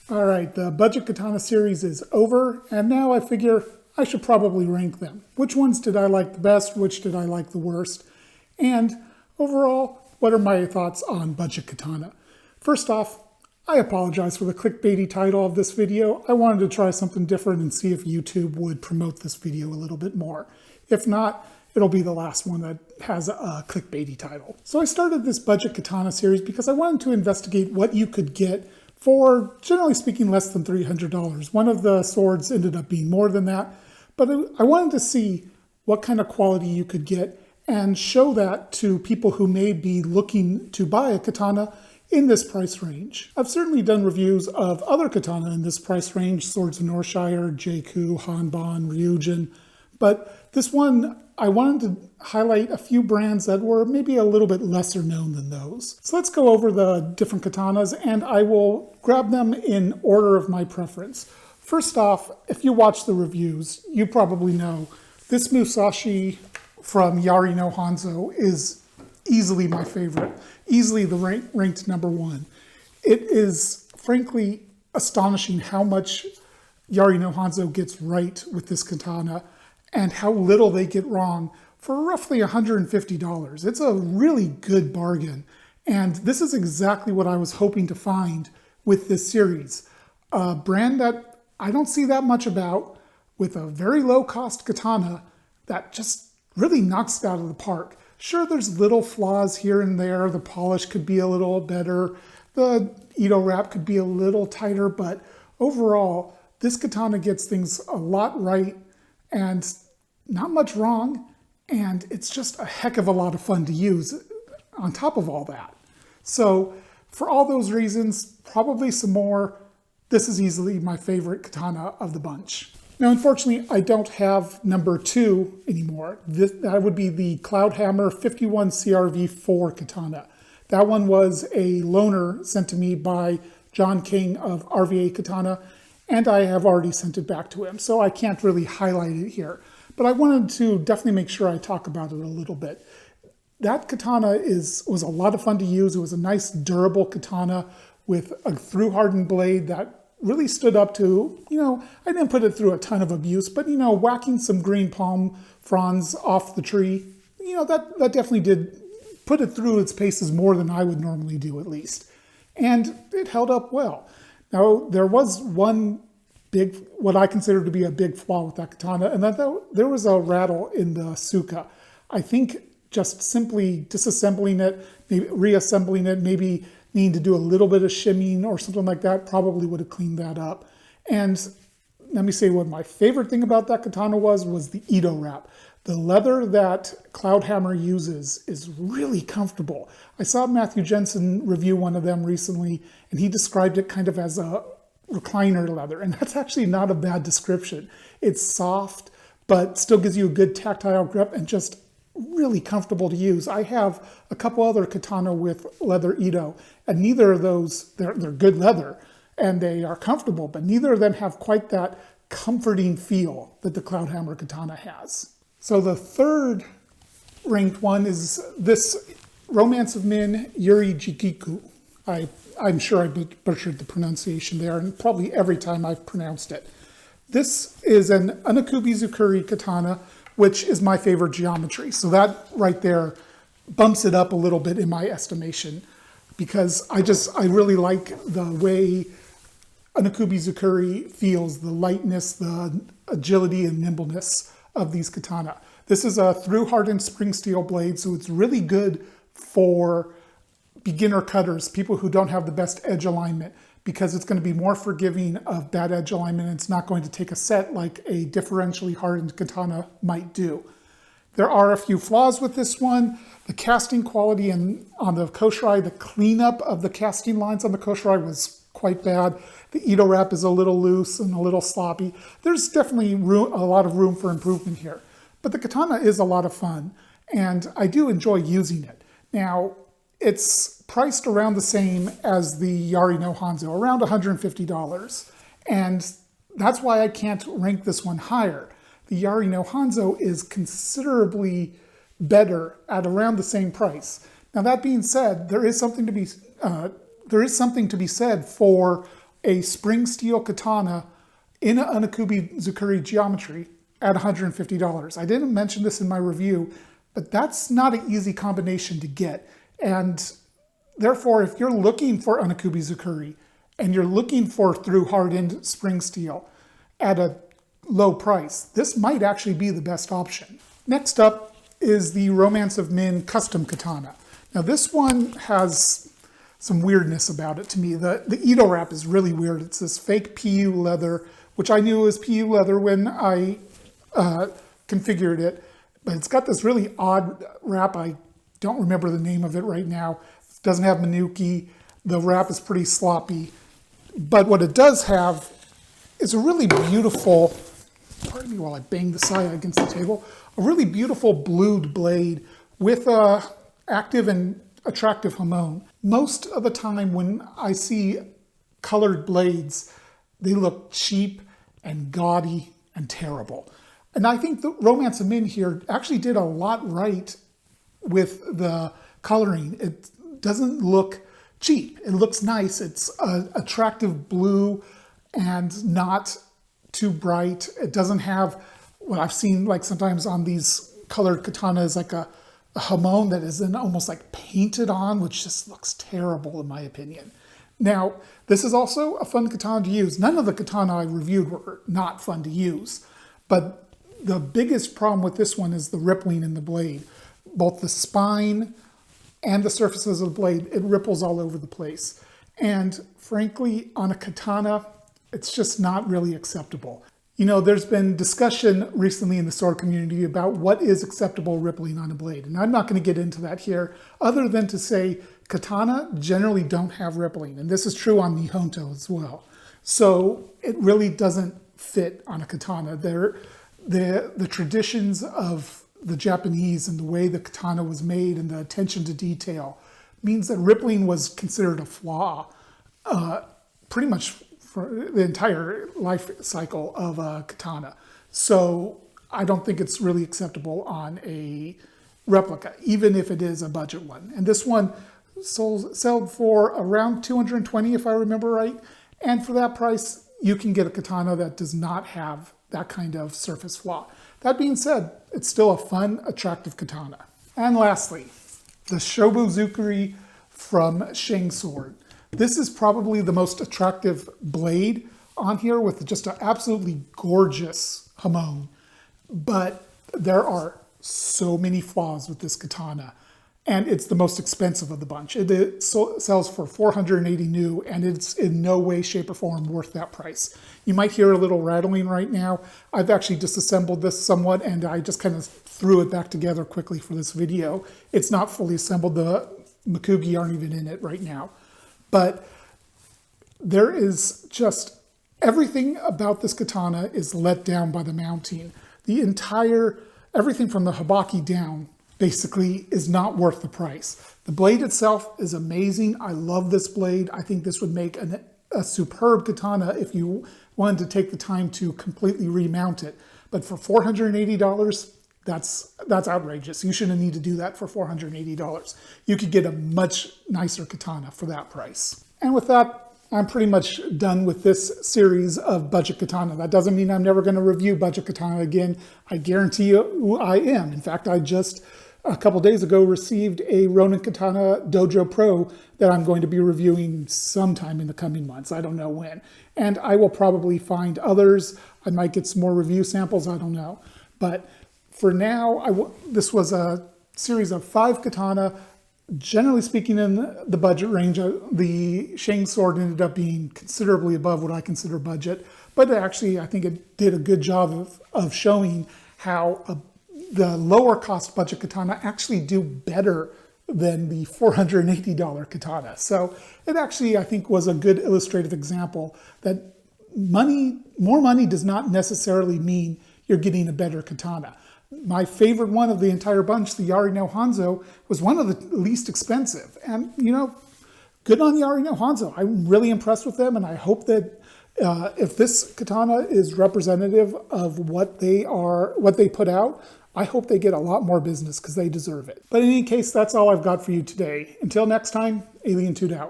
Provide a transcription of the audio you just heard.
All right, the budget katana series is over, and now I figure I should probably rank them. Which ones did I like the best? Which did I like the worst? And overall, what are my thoughts on budget katana? First off, I apologize for the clickbaity title of this video. I wanted to try something different and see if YouTube would promote this video a little bit more. If not, it'll be the last one that has a clickbaity title. So I started this budget katana series because I wanted to investigate what you could get for, generally speaking, less than $300. One of the swords ended up being more than that, but I wanted to see what kind of quality you could get and show that to people who may be looking to buy a katana in this price range. I've certainly done reviews of other katana in this price range, Swords of Northshire, Jaku, Hanban, Ryujin, but this one I wanted to highlight a few brands that were maybe a little bit lesser known than those. So let's go over the different katanas, and I will grab them in order of my preference. First off, if you watch the reviews, you probably know this Musashi from Yari no Hanzo is easily my favorite, easily the ranked number one. It is frankly astonishing how much Yari no Hanzo gets right with this katana and how little they get wrong for roughly $150. It's a really good bargain. And this is exactly what I was hoping to find with this series. A brand that I don't see that much about, with a very low cost katana that just really knocks it out of the park. Sure, there's little flaws here and there. The polish could be a little better. The Ito wrap could be a little tighter, but overall, this katana gets things a lot right and not much wrong, and it's just a heck of a lot of fun to use on top of all that. So for all those reasons, probably some more, this is easily my favorite katana of the bunch. Now, unfortunately, I don't have number 2 anymore. That would be the Cloudhammer 51 CRV4 katana. That one was a loaner sent to me by John King of RVA Katana, and I have already sent it back to him, so I can't really highlight it here. But I wanted to definitely make sure I talk about it a little bit. That katana was a lot of fun to use. It was a nice durable katana with a through-hardened blade that really stood up to, I didn't put it through a ton of abuse, but, whacking some green palm fronds off the tree, that definitely did put it through its paces more than I would normally do, at least. And it held up well. Now, there was one what I consider to be a big flaw with that katana, and that there was a rattle in the suka. I think just simply disassembling it, maybe reassembling it, maybe needing to do a little bit of shimming or something like that probably would have cleaned that up. And let me say what my favorite thing about that katana was the Ito wrap. The leather that Cloudhammer uses is really comfortable. I saw Matthew Jensen review one of them recently, and he described it kind of as a recliner leather, and that's actually not a bad description. It's soft, but still gives you a good tactile grip and just really comfortable to use. I have a couple other katana with leather Ito, and neither of those, they're good leather, and they are comfortable, but neither of them have quite that comforting feel that the Cloudhammer katana has. So the third ranked one is this Romance of Min Yuri Jikiku. I'm sure I butchered the pronunciation there, and probably every time I've pronounced it. This is an Unakubi-zukuri katana, which is my favorite geometry. So that right there bumps it up a little bit in my estimation, because I really like the way Unakubi-zukuri feels, the lightness, the agility and nimbleness of these katana. This is a through-hardened spring steel blade, so it's really good for beginner cutters, people who don't have the best edge alignment, because it's going to be more forgiving of bad edge alignment, and it's not going to take a set like a differentially hardened katana might do. There are a few flaws with this one. The casting quality on the Koshirai, the cleanup of the casting lines on the Koshirai was quite bad. The Ito wrap is a little loose and a little sloppy. There's definitely a lot of room for improvement here. But the katana is a lot of fun, and I do enjoy using it. Now, it's priced around the same as the Yari no Hanzo, around $150. And that's why I can't rank this one higher. The Yari no Hanzo is considerably better at around the same price. Now, that being said, there is something to be said for a spring steel katana in an Anakubi Zukuri geometry at $150. I didn't mention this in my review, but that's not an easy combination to get. And therefore, if you're looking for Anakubi Zukuri and you're looking for through hardened spring steel at a low price, this might actually be the best option. Next up is the Romance of Min custom katana. Now this one has some weirdness about it to me. The Ito wrap is really weird. It's this fake PU leather, which I knew was PU leather when I configured it, but it's got this really odd wrap. I don't remember the name of it right now. It doesn't have Manuki. The wrap is pretty sloppy. But what it does have is a really beautiful, pardon me while I bang the side against the table, a really beautiful blued blade with a active and attractive hamon. Most of the time when I see colored blades, they look cheap and gaudy and terrible. And I think the Romance of Min here actually did a lot right with the coloring. It doesn't look cheap. It looks nice. It's an attractive blue and not too bright. It doesn't have what I've seen like sometimes on these colored katanas, like a hamon that is then almost like painted on, which just looks terrible in my opinion. Now, this is also a fun katana to use. None of the katana I reviewed were not fun to use, but the biggest problem with this one is the rippling in the blade. Both the spine and the surfaces of the blade, it ripples all over the place. And frankly, on a katana, it's just not really acceptable. You know, there's been discussion recently in the sword community about what is acceptable rippling on a blade. And I'm not going to get into that here, other than to say katana generally don't have rippling. And this is true on the Honto as well. So it really doesn't fit on a katana. The traditions of the Japanese and the way the katana was made and the attention to detail means that rippling was considered a flaw pretty much for the entire life cycle of a katana. So I don't think it's really acceptable on a replica, even if it is a budget one. And this one sold for around $220 if I remember right. And for that price, you can get a katana that does not have that kind of surface flaw. That being said, it's still a fun, attractive katana. And lastly, the Shobuzukuri from Shang Sword. This is probably the most attractive blade on here with just an absolutely gorgeous hamon. But there are so many flaws with this katana. And it's the most expensive of the bunch. It sells for 480 new, and it's in no way, shape, or form worth that price. You might hear a little rattling right now. I've actually disassembled this somewhat, and I just kind of threw it back together quickly for this video. It's not fully assembled. The Makugi aren't even in it right now. But there is just everything about this katana is let down by the mounting. Everything from the habaki down basically is not worth the price. The blade itself is amazing. I love this blade. I think this would make a superb katana if you wanted to take the time to completely remount it. But for $480, that's outrageous. You shouldn't need to do that for $480. You could get a much nicer katana for that price. And with that, I'm pretty much done with this series of budget katana. That doesn't mean I'm never going to review budget katana again. I guarantee you I am. In fact, I just a couple days ago received a Ronin Katana Dojo Pro that I'm going to be reviewing sometime in the coming months. I don't know when. And I will probably find others. I might get some more review samples. I don't know. But for now, this was a series of 5 katana. Generally speaking, in the budget range, the Shang Sword ended up being considerably above what I consider budget. But actually, I think it did a good job of showing how the lower cost budget katana actually do better than the $480 katana. So it actually, I think, was a good illustrative example that more money does not necessarily mean you're getting a better katana. My favorite one of the entire bunch, the Yari no Hanzo, was one of the least expensive. And, you know, good on Yari no Hanzo. I'm really impressed with them, and I hope that if this katana is representative of what they put out, I hope they get a lot more business because they deserve it. But in any case, that's all I've got for you today. Until next time, Alien Toot out.